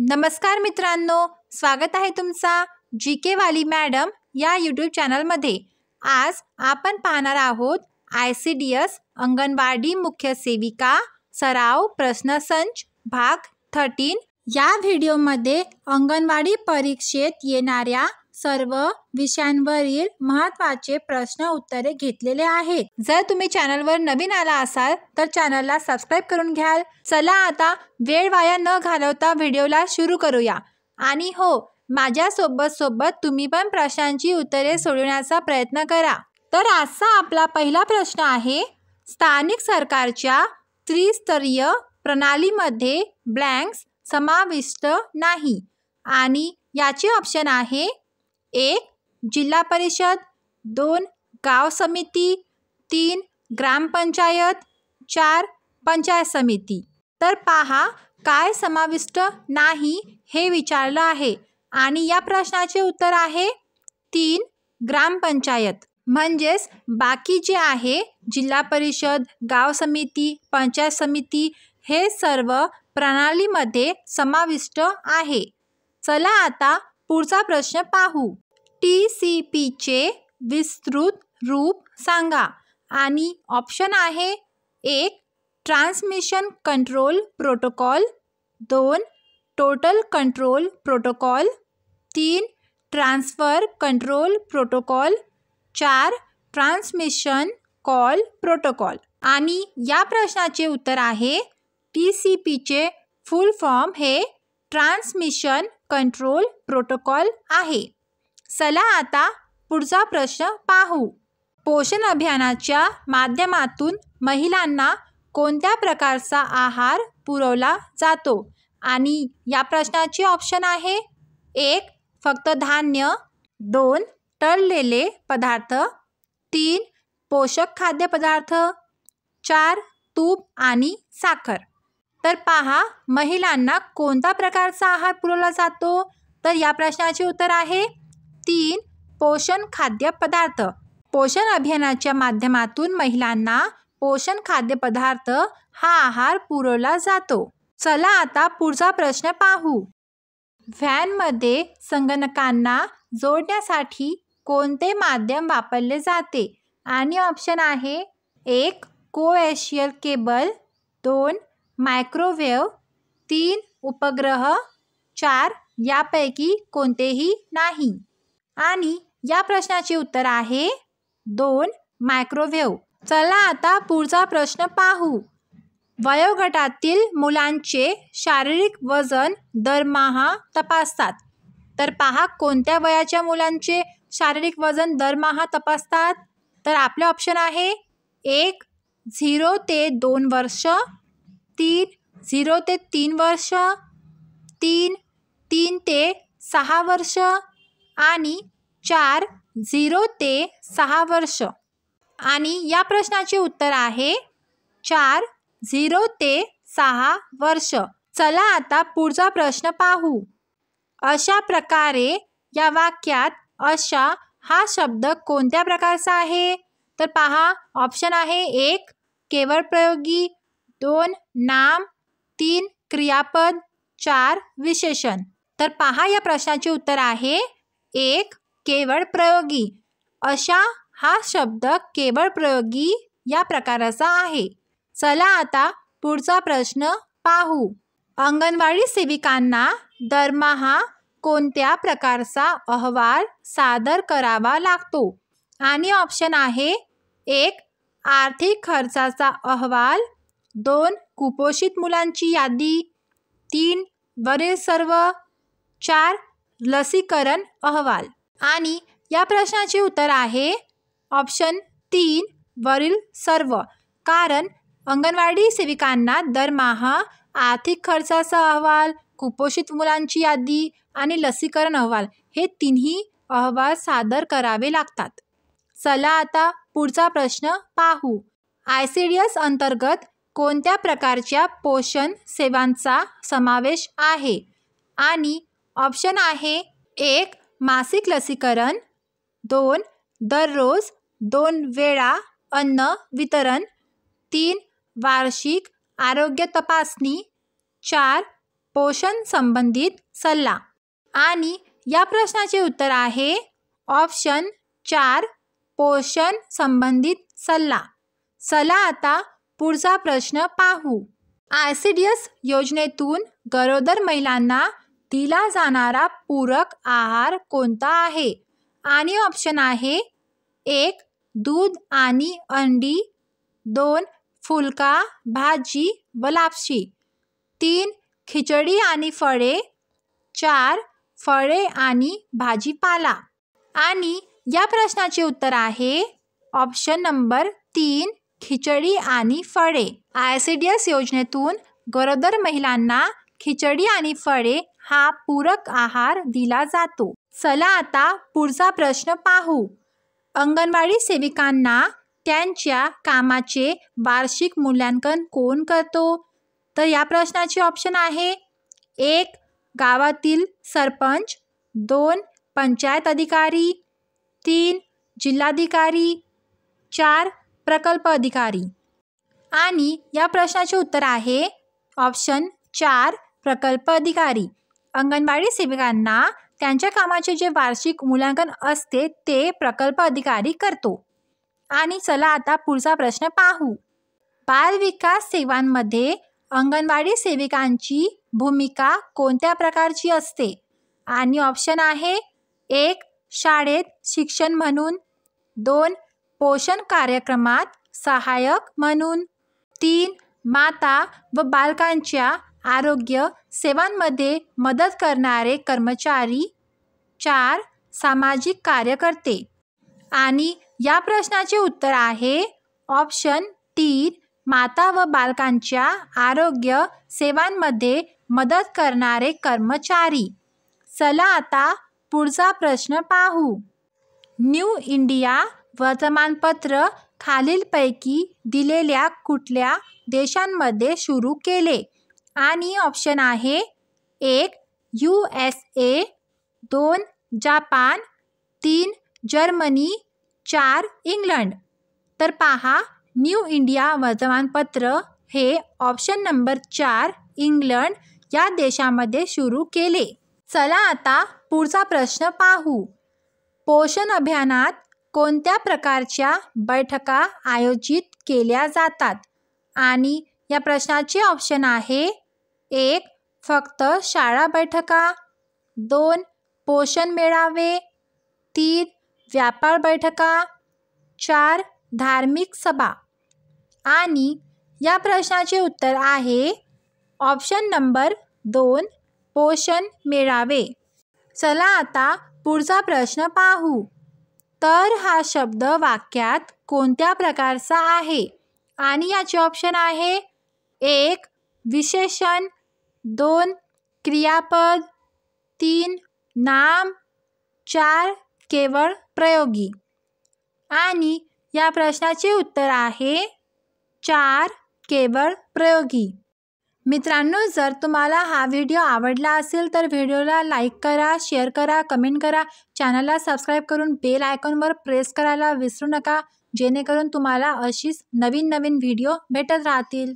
नमस्कार मित्रांनो, स्वागत आहे तुमचा जी के वाली मॅडम या यूट्यूब चॅनलमध्ये। आज आपण पाहणार आहोत ICDS अंगणवाडी मुख्य सेविका सराव प्रश्नसंच भाग 13। या व्हिडिओमध्ये अंगणवाडी परीक्षेत येणाऱ्या सर्व विषयांवरील महत्त्वाचे प्रश्न उत्तरे घेतलेले आहेत। जर तुम्ही चॅनलवर नवीन आला असाल तर चॅनलला सबस्क्राइब करून घ्याल। चला आता वेळ वाया न घालवता व्हिडिओला सुरू करूया। आणि हो, माझ्या सोबत तुम्ही पण प्रश्नांची उत्तरे सोडवण्याचा प्रयत्न करा। तर आजचा आपला पहिला प्रश्न आहे, स्थानिक सरकारच्या त्रिस्तरीय प्रणालीमध्ये ब्लँक्स समाविष्ट नाही आणि याचे ऑप्शन आहे 1 जिल्हा परिषद, 2 गाव समिती, 3 ग्रामपंचायत, 4 पंचायत समिती। तर पहा, काय समाविष्ट नाही हे विचारलं आहे आणि या प्रश्नाचे उत्तर आहे 3 ग्रामपंचायत। म्हणजेच बाकी जे आहे जिल्हा परिषद, गाव समिती, पंचायत समिती हे सर्व प्रणालीमध्ये समाविष्ट आहे। चला आता पुढचा प्रश्न पाहू। TCPचे विस्तृत रूप सांगा आणि ऑप्शन आहे 1 transmission control protocol, 2 total control protocol, 3 transfer control protocol, 4 transmission call protocol. आणि या प्रश्नाचे उत्तर आहे TCPचे फुल फॉर्म हे ट्रान्समिशन कंट्रोल प्रोटोकॉल आहे। चला आता पुढचा प्रश्न पाहू। पोषण अभियानाच्या माध्यमातून महिलांना कोणत्या प्रकारचा आहार पुरवला जातो? आणि या प्रश्नाचे ऑप्शन आहे 1 फक्त धान्य, 2 तळलेले पदार्थ, 3 पोषक खाद्यपदार्थ, 4 तूप आणि साखर। तर पहा, महिलांना कोणत्या प्रकारचा आहार पुरवला जातो? तर या प्रश्नाचे उत्तर आहे 3 पोषण खाद्यपदार्थ। पोषण अभियानाच्या माध्यमातून महिलांना पोषण खाद्यपदार्थ हा आहार पुरवला जातो। चला आता पुढचा प्रश्न पाहू। व्हॅनमध्ये संगणकांना जोडण्यासाठी कोणते माध्यम वापरले जाते? आणि ऑप्शन आहे 1 कोएक्शियल केबल, 2 मायक्रोवेव्ह, 3 उपग्रह, 4 यापैकी कोणतेही नाही। आणि या प्रश्नाचे उत्तर आहे 2 मायक्रोवेव्ह। चला आता पुढचा प्रश्न पाहू। वयोगटातील मुलांचे शारीरिक वजन दरमहा तपासतात। तर पहा, कोणत्या वयाच्या मुलांचे शारीरिक वजन दरमहा तपासतात? तर आपले ऑप्शन आहे 1 0 ते 2 वर्ष, 3 0 ते 3 वर्ष, 3 3 ते 6 वर्ष आणि 4 0 ते 6 वर्ष। आणि या प्रश्नाचे उत्तर आहे 4 0 ते 6 वर्ष। चला आता पुढचा प्रश्न पाहू। अशा प्रकारे या वाक्यात अशा हा शब्द कोणत्या प्रकारचा आहे? तर पहा, ऑप्शन आहे 1 केवळ प्रयोगी, 2 नाम, 3 क्रियापद, 4 विशेषण। तर पहा, या प्रश्नाचे उत्तर आहे 1 केवळ प्रयोगी। अशा हा शब्द केवळ प्रयोगी या प्रकाराचा आहे। चला आता पुढचा प्रश्न पाहू। अंगणवाडी सेविकांना दरमहा कोणत्या प्रकारचा अहवाल सादर करावा लागतो? आणि ऑप्शन आहे 1 आर्थिक खर्चाचा अहवाल, 2 कुपोषित मुलांची यादी, 3 वरील सर्व, 4 लसीकरण अहवाल। आणि या प्रश्नाचे उत्तर आहे ऑप्शन 3 वरील सर्व। कारण अंगणवाडी सेविकांना दरमहा आर्थिक खर्चाचा अहवाल, कुपोषित मुलांची यादी आणि लसीकरण अहवाल हे तिन्ही अहवाल सादर करावे लागतात। चला आता पुढचा प्रश्न पाहू। ICDS अंतर्गत कोणत्या प्रकारच्या पोषण सेवांचा समावेश आहे? आणि ऑप्शन आहे 1 मासिक लसीकरण, 2 दररोज 2 वेळा अन्न वितरण, 3 वार्षिक आरोग्य तपासणी, 4 पोषण संबंधित सल्ला. आणि या प्रश्नाचे उत्तर आहे ऑप्शन 4 पोषण संबंधित सल्ला. चला आता पुढचा प्रश्न पाहू. ICDS योजनेतून गरोदर महिलांना दिला जाणारा पूरक आहार कोणता आहे? आणि ऑप्शन आहे 1 दूध आणि अंडी, 2 फुलका, भाजी व लापशी, 3 खिचडी आणि फळे, 4 फळे आणि भाजीपाला. आणि या प्रश्नाचे उत्तर आहे ऑप्शन नंबर 3 खिचडी आणि फळे. ICDS योजनेतून गरोदर महिलांना खिचडी आणि फळे हा पूरक आहार दिला जातो. चला आता पुढचा प्रश्न पाहू. अंगणवाडी सेविकांना त्यांच्या कामाचे वार्षिक मूल्यांकन कोण करतो? तर या प्रश्नाचे ऑप्शन आहे 1 गावातील सरपंच, 2 पंचायत अधिकारी, 3 जिल्हाधिकारी, 4 प्रकल्प अधिकारी. आणि या प्रश्नाचे उत्तर आहे ऑप्शन 4 प्रकल्प अधिकारी. अंगणवाडी सेविकांना त्यांच्या कामाचे जे वार्षिक मूल्यांकन असते ते प्रकल्प अधिकारी करतो. आणि चला आता पुढचा प्रश्न पाहू. बालविकास सेवांमध्ये अंगणवाडी सेविकांची भूमिका कोणत्या प्रकारची असते? आणि ऑप्शन आहे 1 शाळेत शिक्षण म्हणून, 2 पोषण कार्यक्रमात सहाय्यक म्हणून, 3 माता व बालकांच्या आरोग्य सेवांमध्ये मदत करणारे कर्मचारी, 4 सामाजिक कार्यकर्ते. आणि या प्रश्नाचे उत्तर आहे ऑप्शन 3 माता व बालकांच्या आरोग्य सेवांमध्ये मदत करणारे कर्मचारी. चला आता पुढचा प्रश्न पाहू. न्यू इंडिया वर्तमानपत्र खालीलपैकी दिलेल्या कुठल्या देशांमध्ये सुरू केले? आणि ऑप्शन आहे 1 USA, 2 जापान, 3 जर्मनी, 4 इंग्लंड. तर पहा न्यू इंडिया वर्तमानपत्र हे ऑप्शन नंबर 4 इंग्लंड या देशामध्ये सुरू केले. चला आता पुढचा प्रश्न पाहू. पोषण अभियानात कोणत्या प्रकारच्या बैठका आयोजित केल्या जातात? आणि या प्रश्नाचे ऑप्शन आहे 1 फक्त शाळा बैठका, 2 पोषण मेळावे, 3 व्यापार बैठका, 4 धार्मिक सभा. आणि या प्रश्नाचे उत्तर आहे ऑप्शन नंबर 2 पोषण मेळावे. चला आता पुढचा प्रश्न पाहू. तर हा शब्द वाक्यात कोणत्या प्रकारचा आहे? आणि याचे ऑप्शन आहे 1 विशेषण, 2 क्रियापद, 3 नाम, 4 केवळ प्रयोगी. आणि या प्रश्नाचे उत्तर आहे 4 केवळ प्रयोगी. मित्रांनो, जर तुम्हाला हा व्हिडिओ आवडला असेल तर व्हिडिओला लाईक करा, शेअर करा, कमेंट करा. चॅनलला सबस्क्राईब करून बेल आयकॉनवर प्रेस करायला विसरू नका, जेणेकरून तुम्हाला अशीच नवीन नवीन व्हिडिओ भेटत राहतील.